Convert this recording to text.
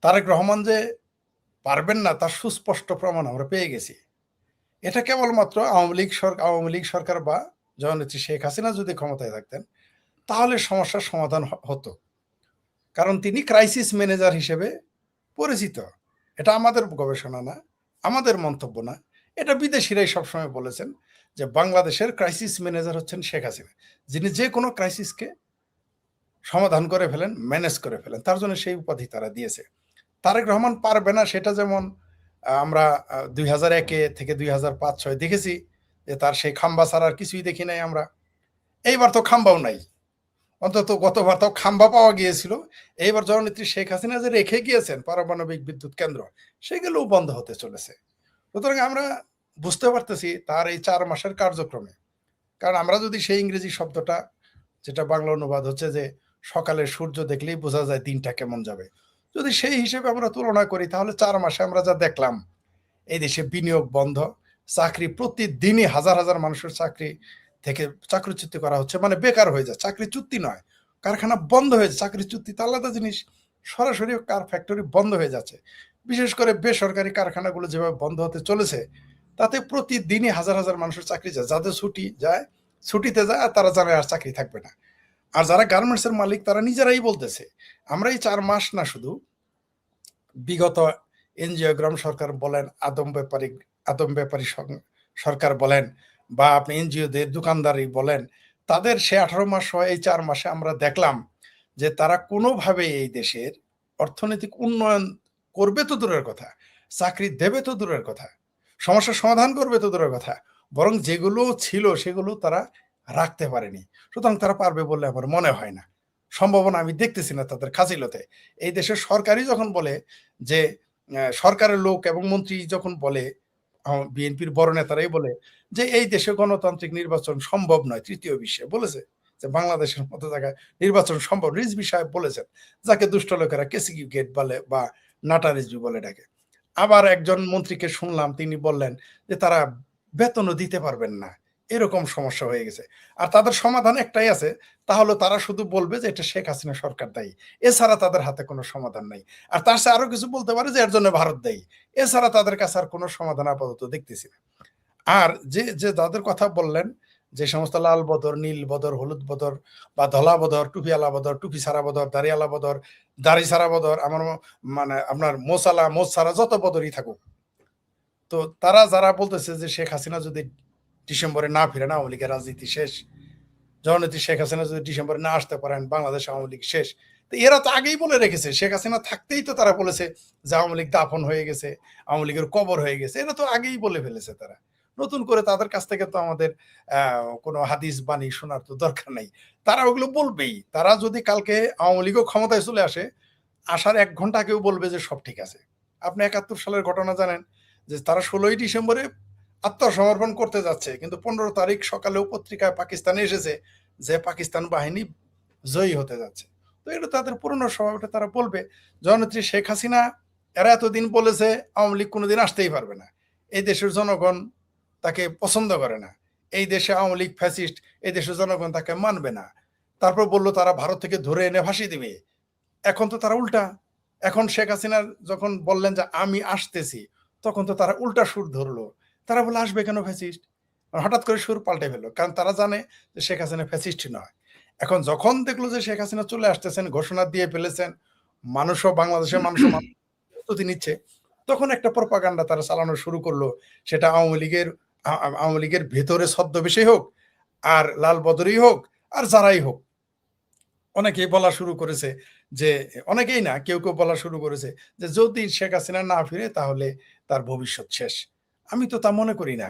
তারেক রহমান যে পারবেন না তার সুস্পষ্ট প্রমাণ আমরা পেয়ে গেছি। এটা কেবলমাত্র আওয়ামী লীগ সরকার বা জননেত্রী শেখ হাসিনা যদি ক্ষমতায় থাকতেন তাহলে সমস্যার সমাধান হতো। কারণ তিনি ক্রাইসিস ম্যানেজার হিসেবে পরিচিত। এটা আমাদের গবেষণা না, আমাদের মন্তব্য না। এটা বিদেশিরাই সবসময় বলেছেন যে বাংলাদেশের ক্রাইসিস ম্যানেজার হচ্ছেন শেখ হাসিনা, যিনি যে কোনো ক্রাইসিসকে সমাধান করে ফেলেন, ম্যানেজ করে ফেলেন। তার জন্য সেই উপাধি তারা দিয়েছে। তারেক রহমান পারবে না সেটা যেমন আমরা ২০০১ থেকে ২০০৫-৬ দেখেছি যে তার সেই খাম্বা ছাড়া আর কিছুই দেখি নাই আমরা। এইবার তো খাম্বাও নাই। অন্তত গতবার তো খাম্বা পাওয়া গিয়েছিল। এইবার জননেত্রী শেখ হাসিনা যে রেখে গিয়েছেন পারমাণবিক বিদ্যুৎ কেন্দ্র, সেগুলোও বন্ধ হতে চলেছে। সুতরাং আমরা বুঝতে পারতেছি তার এই ৪ মাসের কার্যক্রমে। কারণ আমরা যদি সেই ইংরেজি শব্দটা, যেটা বাংলা অনুবাদ হচ্ছে যে সকালের সূর্য দেখলেই বোঝা যায় দিনটা কেমন যাবে। যদি সেই হিসেবে আমরা তুলনা করি তাহলে ৪ মাসে আমরা যা দেখলাম, এই দেশে বিনিয়োগ বন্ধ, চাকরি প্রতিদিনই হাজার হাজার মানুষের চাকরি থেকে চাকরিচ্যুতি করা হচ্ছে, মানে বেকার হয়ে যায়, চাকরিচ্যুতি নয়, কারখানা বন্ধ হয়ে যায়। চাকরিচ্যুতি তো আলাদা জিনিস, সরাসরি কার ফ্যাক্টরি বন্ধ হয়ে যাচ্ছে। বিশেষ করে বেসরকারি কারখানাগুলো যেভাবে বন্ধ হতে চলেছে, তাতে প্রতিদিনই হাজার হাজার মানুষের চাকরি যায়। যাদের ছুটি যায়, ছুটিতে যায়, আর তারা জানে আর চাকরি থাকবে না। আর যারা গার্মেন্টসের মালিক তারা নিজেরাই বলতেছে, আমরা এই ৪ মাস না, শুধু বিগত এনজিওগ্রাম সরকার বলেন, আদম ব্যাপারী সরকার বলেন, বা আপনি এনজিওদের দোকানদারি বলেন, তাদের সে ১৮ মাস হয় এই ৪ মাসে আমরা দেখলাম যে তারা কোনোভাবে এই দেশের অর্থনৈতিক উন্নয়ন করবে তো দূরের কথা, চাকরি দেবে তো দূরের কথা, সমস্যার সমাধান করবে তো দূরের কথা, বরং যেগুলো ছিল সেগুলো তারা রাখতে পারেনি। সুতরাং তারা পারবে বলে আমার মনে হয় না। সম্ভাবনা আমি দেখতেছি না তাদের খাজিলতে। এই দেশের সরকারই যখন বলে যে সরকারের লোক এবং মন্ত্রী যখন বলে, বিএনপির বড় নেতারাই বলে যে এই দেশে গণতান্ত্রিক নির্বাচন সম্ভব নয়, তৃতীয় বিশ্বে বলেছে যে বাংলাদেশের মতো জায়গায় নির্বাচন সম্ভব। রিজভী সাহেব বলেছেন, যাকে দুষ্ট লোকেরা কেসিকিউ গেট বলে বা নাটা রিজভী বলে ডাকে। আবার একজন মন্ত্রীকে শুনলাম, তিনি বললেন যে তারা বেতনও দিতে পারবেন না, এরকম সমস্যা হয়ে গেছে। আর তাদের সমাধান একটাই আছে, তাহলে তারা শুধু বলবে যে এটা শেখ হাসিনা সরকার দায়ী, এছাড়া তাদের হাতে কোনো সমাধান নাই। আর তার চেয়ে আরো কিছু বলতে পারে যে এর জন্য ভারত দায়ী, এছাড়া তাদের কাছে আর কোনো সমাধান আপাতত দেখতেছি না। আর যে যে যাদের কথা বললেন, যে সমস্ত লাল বদর, নীল বদর, হলুদ বদর বা ধলা বদর, টুপিওয়ালা বদর, টুপি ছাড়া বদর, দাড়িওয়ালা বদর, দাড়ি ছাড়া বদর, আমার মানে আপনার মোসালা মোজ ছাড়া যত বদরই থাকুক, তো তারা যারা বলতেছে যে শেখ হাসিনা যদি ডিসেম্বরে না ফিরে, আওয়ামী লীগের রাজনীতি শেষ, জননেত্রী শেখ হাসিনা যদি ডিসেম্বরে না আসতে পারেন, বাংলাদেশ আওয়ামী লীগ শেষ। তো এরা তো আগেই বলে রেখেছে, শেখ হাসিনা থাকতেই তো তারা বলেছে যে আওয়ামী লীগ দাফন হয়ে গেছে, আওয়ামী লীগের কবর হয়ে গেছে। এটা তো আগেই বলে ফেলেছে তারা। নতুন করে তাদের কাছ থেকে তো আমাদের কোনো হাদিস বাণী শোনার তো দরকার নেই। তারা ওগুলো বলবেই। তারা যদি কালকে আওয়ামী লীগও ক্ষমতায় চলে আসে, আসার ১ ঘন্টা আগেও বলবে যে সব ঠিক আছে। আপনি ৭১ সালের ঘটনা জানেন যে তারা ১৬ই ডিসেম্বরে আত্মসমর্পণ করতে যাচ্ছে, কিন্তু ১৫ তারিখ সকালেও পত্রিকায় পাকিস্তানে এসেছে যে পাকিস্তান বাহিনী জয়ী হতে যাচ্ছে। তো এটা তাদের পুরনো স্বভাব, এটা তারা বলবে। জননেত্রী শেখ হাসিনা, এরা এতদিন বলেছে আওয়ামী লীগ কোনোদিন আসতেই পারবে না, এই দেশের জনগণ তাকে পছন্দ করে না, এই দেশে আওয়ামী লীগ ফ্যাসিস্ট, এই দেশের জনগণ তাকে মানবে না। তারপর বলল তারা ভারত থেকে ধরে এনে ফাঁসি দিবে। এখন তো তারা উল্টা, এখন শেখ হাসিনার যখন বললেন যে আমি আসতেছি, তখন তো তারা উল্টা সুর ধরলো। তারা বলে আসবে কেন ফ্যাসিস্ট? হঠাৎ করে সুর পাল্টে ফেললো, কারণ তারা জানে যে শেখ হাসিনা ফ্যাসিস্ট নয়। এখন যখন দেখলো যে শেখ হাসিনা চলে আসতেছেন, ঘোষণা দিয়ে ফেলেছেন, মানুষও, বাংলাদেশের মানুষও প্রস্তুতি নিচ্ছে, তখন একটা প্রপাগান্ডা তারা চালানো শুরু করলো। সেটা আওয়ামী লীগের ভেতরে ছদ্মবেশী হোক, আর লাল বদরই হোক, আর যারাই হোক। অনেকেই বলা শুরু করেছে যে, অনেকেই না, কেউ কেউ বলা শুরু করেছে যে যদি শেখ হাসিনা না ফিরে তাহলে তার ভবিষ্যৎ শেষ। আমি তো তা মনে করি না।